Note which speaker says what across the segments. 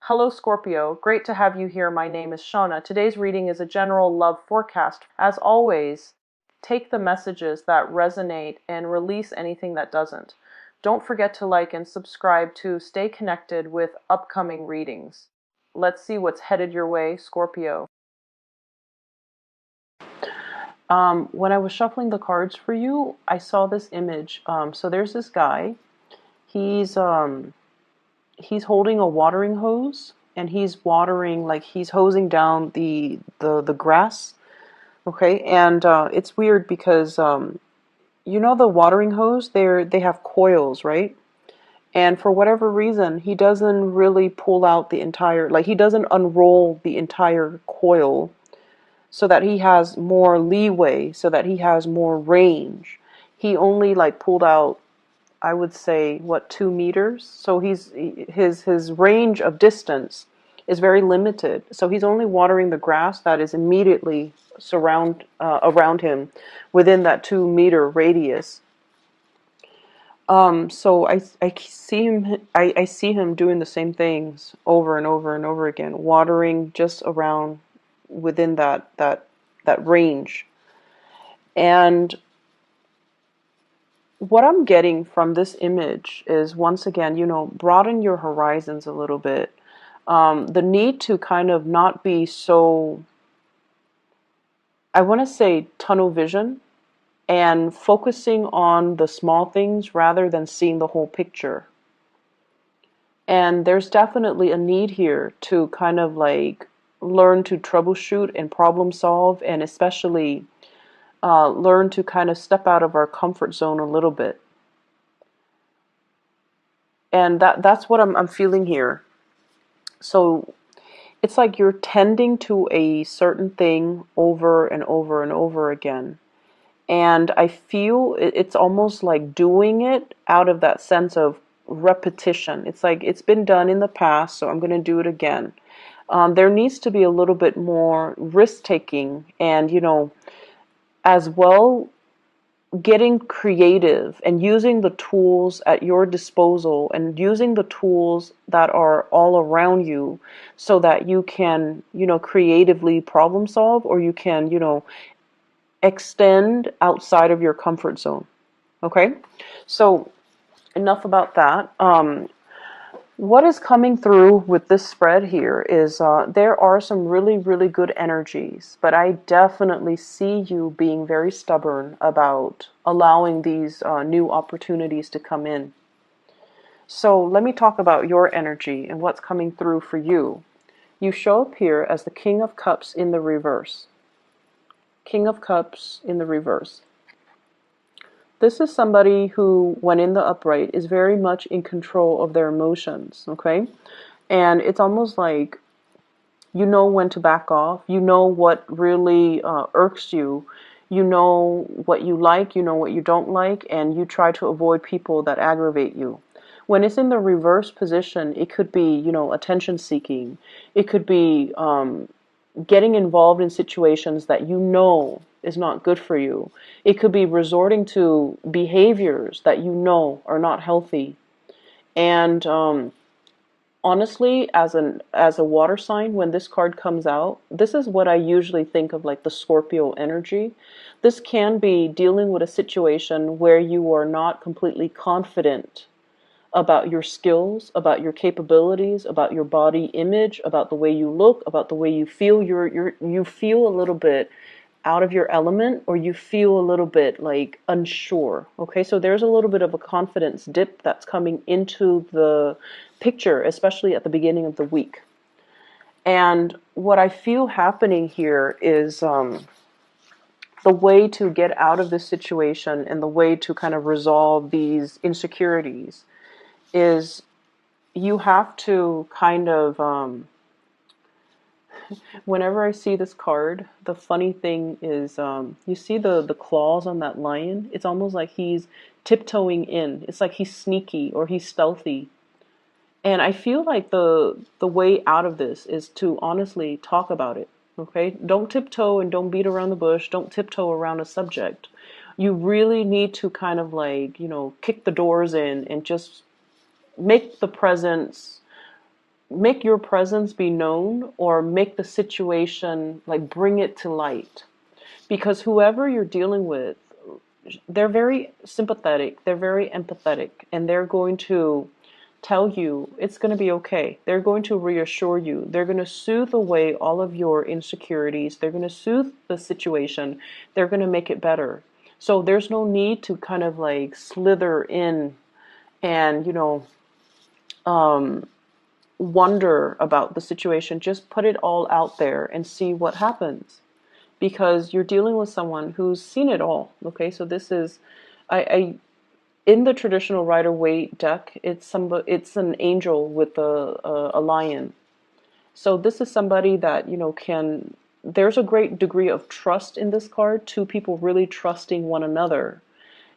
Speaker 1: Hello Scorpio, great to have you here. My name is Shauna. Today's reading is a general love forecast. As always, take the messages that resonate and release anything that doesn't. Don't forget to like and subscribe to stay connected with upcoming readings. Let's see what's headed your way, Scorpio. When I was shuffling the cards for you, I saw this image. So there's this guy. He's he's holding a watering hose, and he's watering, like he's hosing down the grass. Okay, and it's weird because you know the watering hose, they have coils, right? And for whatever reason, he doesn't really pull out the entire, like he doesn't unroll the entire coil so that he has more leeway, so that he has more range. He only like pulled out, I would say, what, 2 meters? So his range of distance is very limited. So he's only watering the grass that is immediately around him within that 2 meter radius. So I see him doing the same things over and over and over again, watering just around within that range. And what I'm getting from this image is, once again, broaden your horizons a little bit. The need to kind of not be so, I want to say, tunnel vision, and focusing on the small things rather than seeing the whole picture. And there's definitely a need here to kind of like learn to troubleshoot and problem solve, and especially learn to kind of step out of our comfort zone a little bit. And that's what I'm feeling here. So it's like you're tending to a certain thing over and over and over again. And I feel it's almost like doing it out of that sense of repetition. It's like it's been done in the past, so I'm going to do it again. There needs to be a little bit more risk taking, and as well, getting creative and using the tools at your disposal, and using the tools that are all around you, so that you can creatively problem solve, or you can extend outside of your comfort zone. Okay, so enough about that. What is coming through with this spread here is there are some really, really good energies, but I definitely see you being very stubborn about allowing these new opportunities to come in. So let me talk about your energy and what's coming through for you. You show up here as the King of Cups in the reverse. King of Cups in the reverse. This is somebody who, when in the upright, is very much in control of their emotions, okay? And it's almost like you know when to back off. You know what really irks you. You know what you like, you know what you don't like, and you try to avoid people that aggravate you. When it's in the reverse position, it could be, attention seeking. It could be getting involved in situations that you know is not good for you. It could be resorting to behaviors that you know are not healthy. And honestly, as a water sign, when this card comes out, this is what I usually think of, like the Scorpio energy. This can be dealing with a situation where you are not completely confident about your skills, about your capabilities, about your body image, about the way you look, about the way you feel. You feel a little bit out of your element, or you feel a little bit like unsure. Okay, so there's a little bit of a confidence dip that's coming into the picture, especially at the beginning of the week. And what I feel happening here is the way to get out of this situation, and the way to kind of resolve these insecurities, is you have to kind of, whenever I see this card, the funny thing is, you see the claws on that lion? It's almost like he's tiptoeing in. It's like he's sneaky, or he's stealthy. And I feel like the way out of this is to honestly talk about it. Okay? Don't tiptoe and don't beat around the bush. Don't tiptoe around a subject. You really need to kind of like, kick the doors in and just make the presence make your presence be known, or make the situation, like, bring it to light. Because whoever you're dealing with, they're very sympathetic, they're very empathetic, and they're going to tell you it's going to be okay. They're going to reassure you. They're going to soothe away all of your insecurities. They're going to soothe the situation. They're going to make it better. So there's no need to kind of like slither in and, wonder about the situation. Just put it all out there and see what happens, because you're dealing with someone who's seen it all. Okay, so this is, I in the traditional Rider-Waite deck, it's an angel with a lion. So this is somebody that can. There's a great degree of trust in this card. Two people really trusting one another.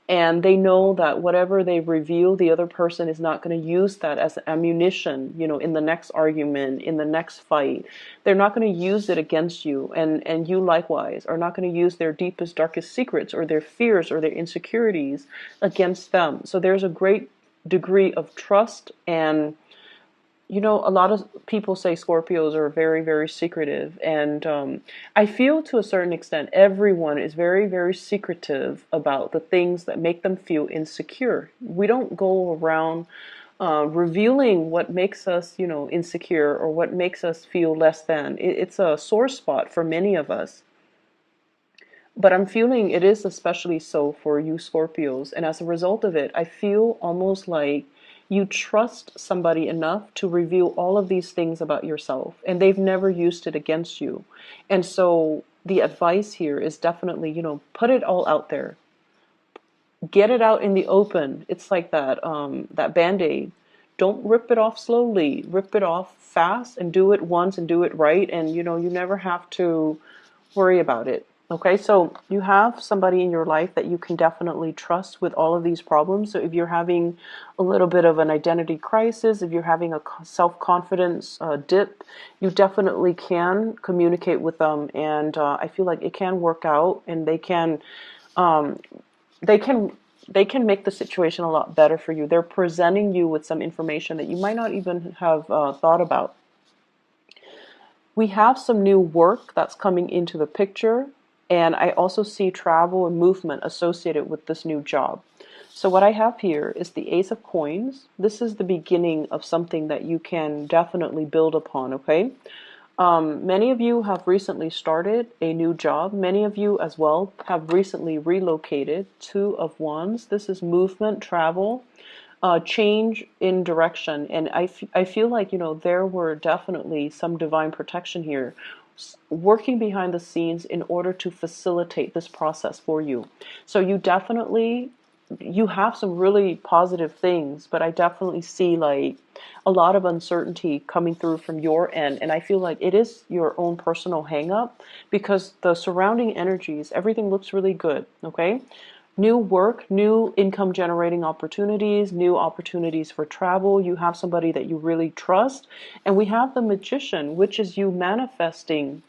Speaker 1: And they know that whatever they reveal, the other person is not going to use that as ammunition, in the next argument, in the next fight. They're not going to use it against you. And you likewise are not going to use their deepest, darkest secrets or their fears or their insecurities against them. So there's a great degree of trust. And a lot of people say Scorpios are very, very secretive. And I feel to a certain extent, everyone is very, very secretive about the things that make them feel insecure. We don't go around revealing what makes us, insecure, or what makes us feel less than. It's a sore spot for many of us. But I'm feeling it is especially so for you Scorpios. And as a result of it, I feel almost like you trust somebody enough to reveal all of these things about yourself, and they've never used it against you. And so the advice here is definitely, put it all out there. Get it out in the open. It's like that Band-Aid. Don't rip it off slowly. Rip it off fast and do it once and do it right. And, you never have to worry about it. Okay, so you have somebody in your life that you can definitely trust with all of these problems. So if you're having a little bit of an identity crisis, if you're having a self-confidence dip, you definitely can communicate with them. And I feel like it can work out, and they can they can make the situation a lot better for you. They're presenting you with some information that you might not even have thought about. We have some new work that's coming into the picture. And I also see travel and movement associated with this new job. So what I have here is the Ace of Coins. This is the beginning of something that you can definitely build upon, okay? Many of you have recently started a new job. Many of you as well have recently relocated. Two of Wands. This is movement, travel, change in direction. And I feel like, there were definitely some divine protection here, working behind the scenes in order to facilitate this process for you. So you have some really positive things, but I definitely see like a lot of uncertainty coming through from your end. And I feel like it is your own personal hang up, because the surrounding energies, everything looks really good. Okay. New work, new income generating opportunities, new opportunities for travel. You have somebody that you really trust. And we have the Magician, which is you manifesting,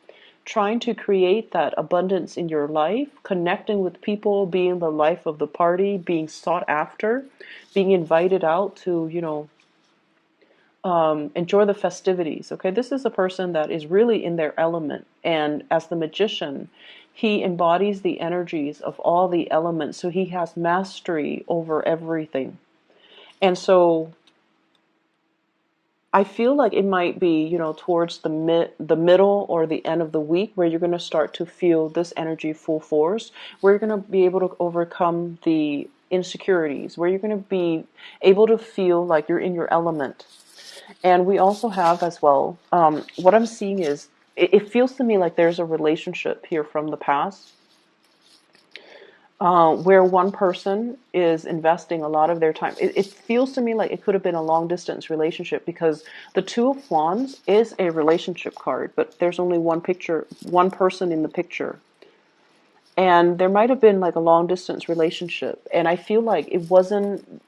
Speaker 1: trying to create that abundance in your life, connecting with people, being the life of the party, being sought after, being invited out to, enjoy the festivities. Okay, this is a person that is really in their element. And as the Magician, he embodies the energies of all the elements, so he has mastery over everything. And so I feel like it might be, towards the middle or the end of the week, where you're going to start to feel this energy full force, where you're going to be able to overcome the insecurities, where you're going to be able to feel like you're in your element. And we also have as well, what I'm seeing is, it feels to me like there's a relationship here from the past, where one person is investing a lot of their time. It feels to me like it could have been a long distance relationship, because the Two of Wands is a relationship card, but there's only one person in the picture. And there might have been like a long distance relationship. And I feel like it wasn't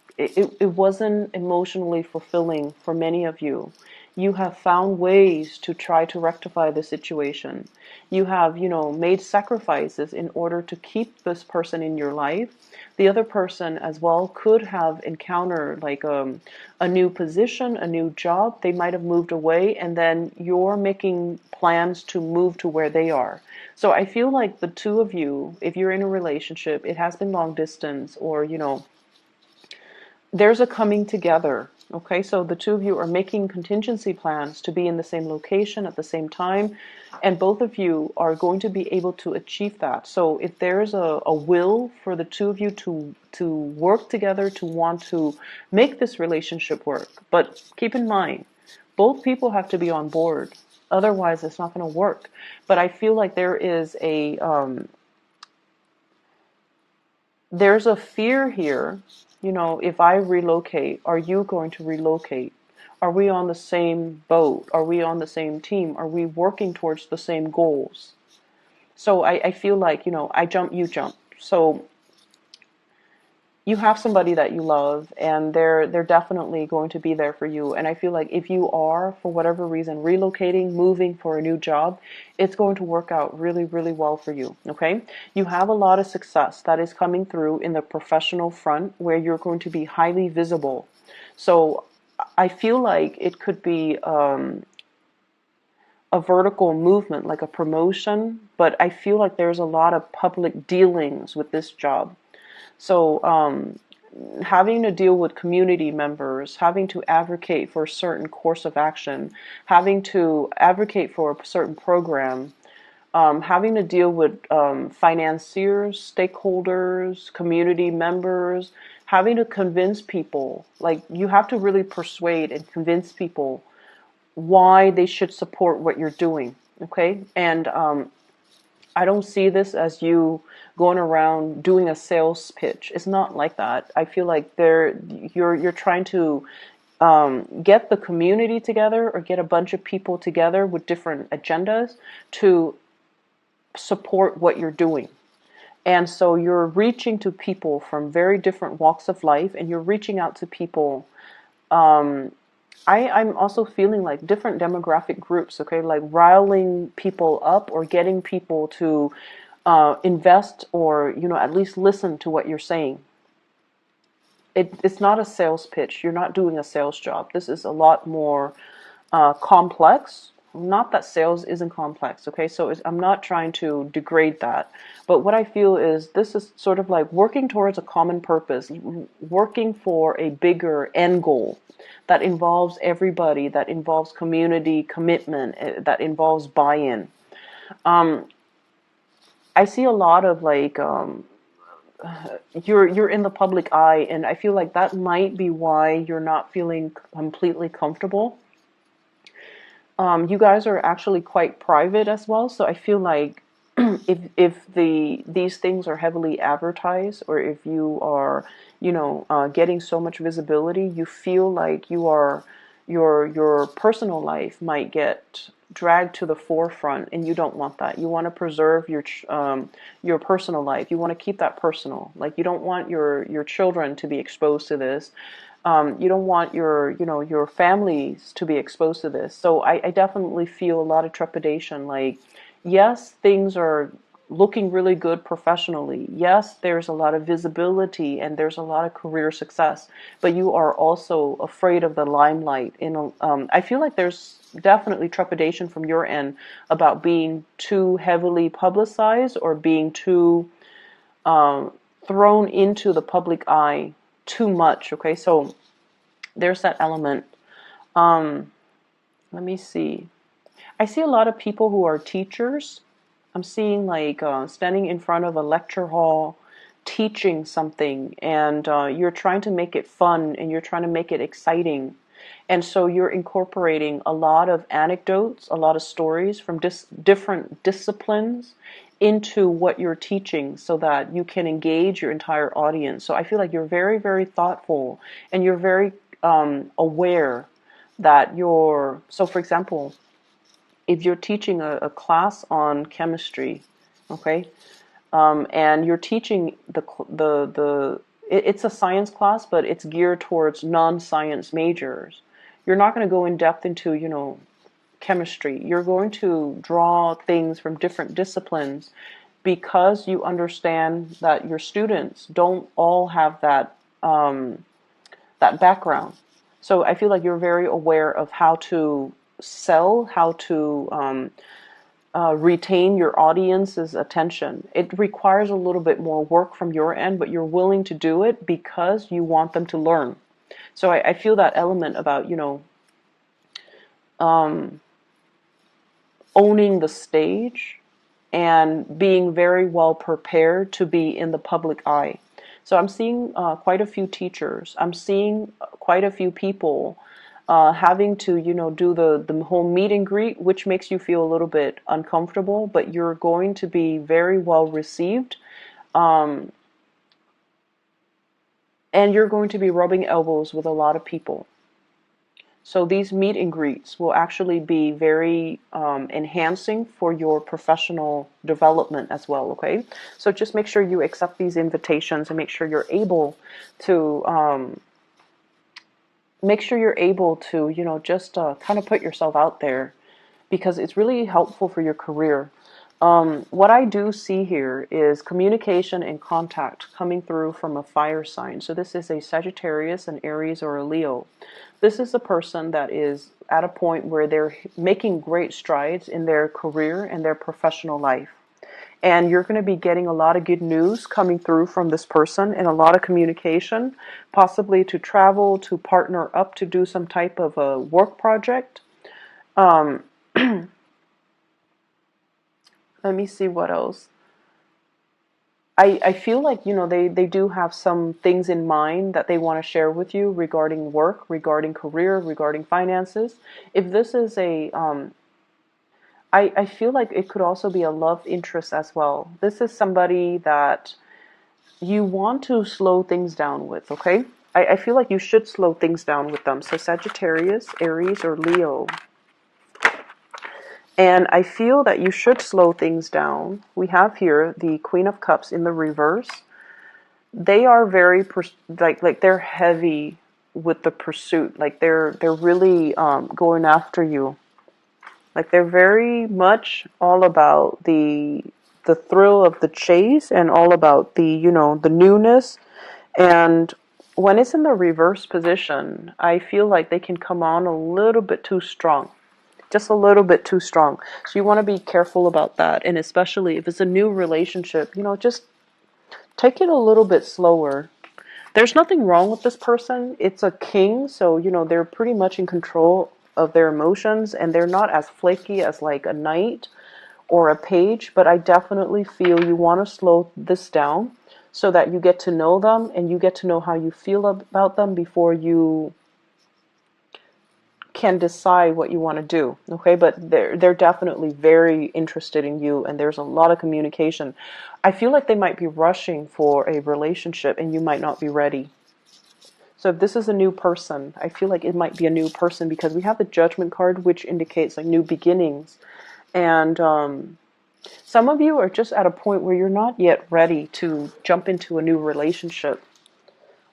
Speaker 1: emotionally fulfilling for many of you. You have found ways to try to rectify the situation. You have, made sacrifices in order to keep this person in your life. The other person as well could have encountered like a new position, a new job. They might have moved away, and then you're making plans to move to where they are. So I feel like the two of you, if you're in a relationship, it has been long distance, or there's a coming together. Okay, so the two of you are making contingency plans to be in the same location at the same time, and both of you are going to be able to achieve that. So if there's a will for the two of you to work together, to want to make this relationship work, but keep in mind, both people have to be on board. Otherwise, it's not going to work. But I feel like there's a fear here. If I relocate, are you going to relocate? Are we on the same boat? Are we on the same team? Are we working towards the same goals? So I feel like, I jump, you jump. So you have somebody that you love, and they're definitely going to be there for you. And I feel like if you are, for whatever reason, relocating, moving for a new job, it's going to work out really, really well for you. Okay, you have a lot of success that is coming through in the professional front, where you're going to be highly visible. So I feel like it could be a vertical movement, like a promotion, but I feel like there's a lot of public dealings with this job. So having to deal with community members, having to advocate for a certain course of action, having to advocate for a certain program, having to deal with financiers, stakeholders, community members, having to convince people, like you have to really persuade and convince people why they should support what you're doing. Okay, and I don't see this as you going around doing a sales pitch. It's not like that. I feel like you're trying to get the community together, or get a bunch of people together with different agendas to support what you're doing. And so you're reaching to people from very different walks of life, and you're reaching out to people. I'm also feeling like different demographic groups, okay, like riling people up, or getting people to invest, or at least listen to what you're saying. It's not a sales pitch. You're not doing a sales job. This is a lot more complex. Not that sales isn't complex, okay? So I'm not trying to degrade that. But what I feel is this is sort of like working towards a common purpose, working for a bigger end goal that involves everybody, that involves community commitment, that involves buy-in. I see a lot of like you're in the public eye, and I feel like that might be why you're not feeling completely comfortable. You guys are actually quite private as well, so I feel like if these things are heavily advertised, or if you are getting so much visibility, you feel like your personal life might get dragged to the forefront, and you don't want that. You want to preserve your personal life. You want to keep that personal. Like, you don't want your children to be exposed to this. You don't want your families to be exposed to this. So I definitely feel a lot of trepidation. Like, yes, things are looking really good professionally. Yes, there's a lot of visibility, and there's a lot of career success, but you are also afraid of the limelight. I feel like there's definitely trepidation from your end about being too heavily publicized, or being too thrown into the public eye too much. Okay, so there's that element. Let me see. I see a lot of people who are teachers. I'm seeing like standing in front of a lecture hall teaching something, and you're trying to make it fun, and you're trying to make it exciting. And so you're incorporating a lot of anecdotes, a lot of stories from different disciplines into what you're teaching, so that you can engage your entire audience. So I feel like you're very, very thoughtful, and you're very aware that so for example, if you're teaching a class on chemistry, okay, and you're teaching it's a science class, but it's geared towards non-science majors. You're not going to go in depth into, chemistry. You're going to draw things from different disciplines because you understand that your students don't all have that background. So I feel like you're very aware of how to sell, how to retain your audience's attention. It requires a little bit more work from your end, but you're willing to do it because you want them to learn. So I feel that element about, owning the stage and being very well prepared to be in the public eye. So I'm seeing quite a few teachers. I'm seeing quite a few people having to, do the whole meet and greet, which makes you feel a little bit uncomfortable, but you're going to be very well received. Um, and you're going to be rubbing elbows with a lot of people. So these meet and greets will actually be very enhancing for your professional development as well, okay? So just make sure you accept these invitations and make sure you're able to just kind of put yourself out there because it's really helpful for your career. What I do see here is communication and contact coming through from a fire sign. So this is a Sagittarius, an Aries, or a Leo. This is a person that is at a point where they're making great strides in their career and their professional life. And you're going to be getting a lot of good news coming through from this person and a lot of communication, possibly to travel, to partner up, to do some type of a work project. Um, Let me see what else. I feel like, they do have some things in mind that they want to share with you regarding work, regarding career, regarding finances. If this is I feel like it could also be a love interest as well. This is somebody that you want to slow things down with, okay? I feel like you should slow things down with them. So Sagittarius, Aries, or Leo. And I feel that you should slow things down. We have here the Queen of Cups in the reverse. They are very like they're heavy with the pursuit. Like they're really going after you. Like they're very much all about the thrill of the chase and all about the newness. And when it's in the reverse position, I feel like they can come on a little bit too strong. Just a little bit too strong. So you want to be careful about that. And especially if it's a new relationship, just take it a little bit slower. There's nothing wrong with this person. It's a king, so, they're pretty much in control of their emotions, and they're not as flaky as like a knight or a page, but I definitely feel you want to slow this down so that you get to know them and you get to know how you feel about them before you can decide what you want to do, okay? But they're definitely very interested in you, and there's a lot of communication. I feel like they might be rushing for a relationship, and you might not be ready. So if this is a new person, I feel like it might be a new person because we have the Judgment card, which indicates like new beginnings, and some of you are just at a point where you're not yet ready to jump into a new relationship.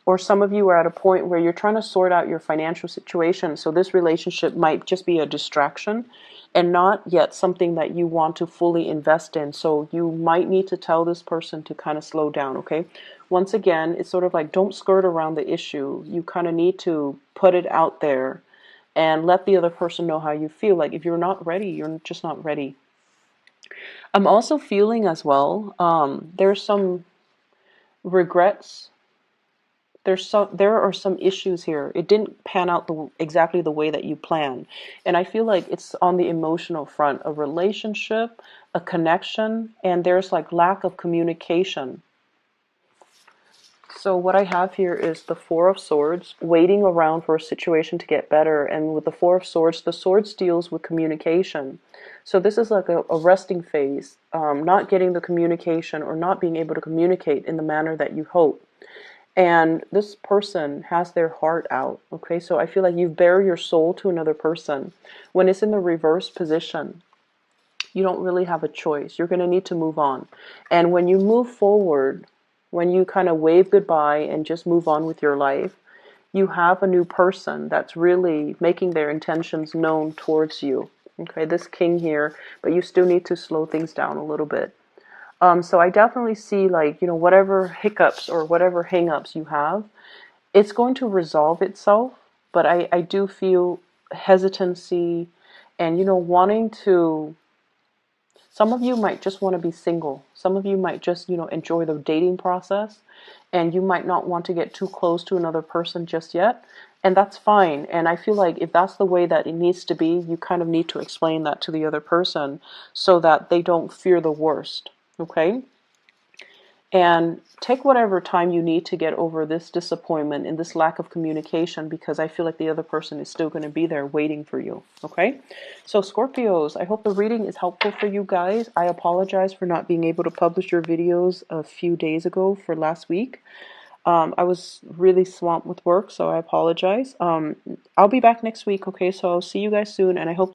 Speaker 1: Or some of you are at a point where you're trying to sort out your financial situation. So this relationship might just be a distraction and not yet something that you want to fully invest in. So you might need to tell this person to kind of slow down, okay? Once again, it's sort of like don't skirt around the issue. You kind of need to put it out there and let the other person know how you feel. Like if you're not ready, you're just not ready. I'm also feeling as well, there's some regrets. There are some issues here. It didn't pan out exactly the way that you planned. And I feel like it's on the emotional front, a relationship, a connection, and there's like lack of communication. So what I have here is the Four of Swords, waiting around for a situation to get better. And with the Four of Swords, the Swords deals with communication. So this is like a resting phase, not getting the communication or not being able to communicate in the manner that you hope. And this person has their heart out, okay? So I feel like you've bared your soul to another person. When it's in the reverse position, you don't really have a choice. You're going to need to move on. And when you move forward, when you kind of wave goodbye and just move on with your life, you have a new person that's really making their intentions known towards you. Okay, this king here, but you still need to slow things down a little bit. So I definitely see, like, whatever hiccups or whatever hangups you have, it's going to resolve itself. But I do feel hesitancy and, wanting to. Some of you might just want to be single. Some of you might just, enjoy the dating process, and you might not want to get too close to another person just yet. And that's fine. And I feel like if that's the way that it needs to be, you kind of need to explain that to the other person so that they don't fear the worst. Okay? And take whatever time you need to get over this disappointment and this lack of communication, because I feel like the other person is still going to be there waiting for you. Okay? So Scorpios, I hope the reading is helpful for you guys. I apologize for not being able to publish your videos a few days ago for last week. I was really swamped with work, so I apologize. I'll be back next week, okay? So I'll see you guys soon, and I hope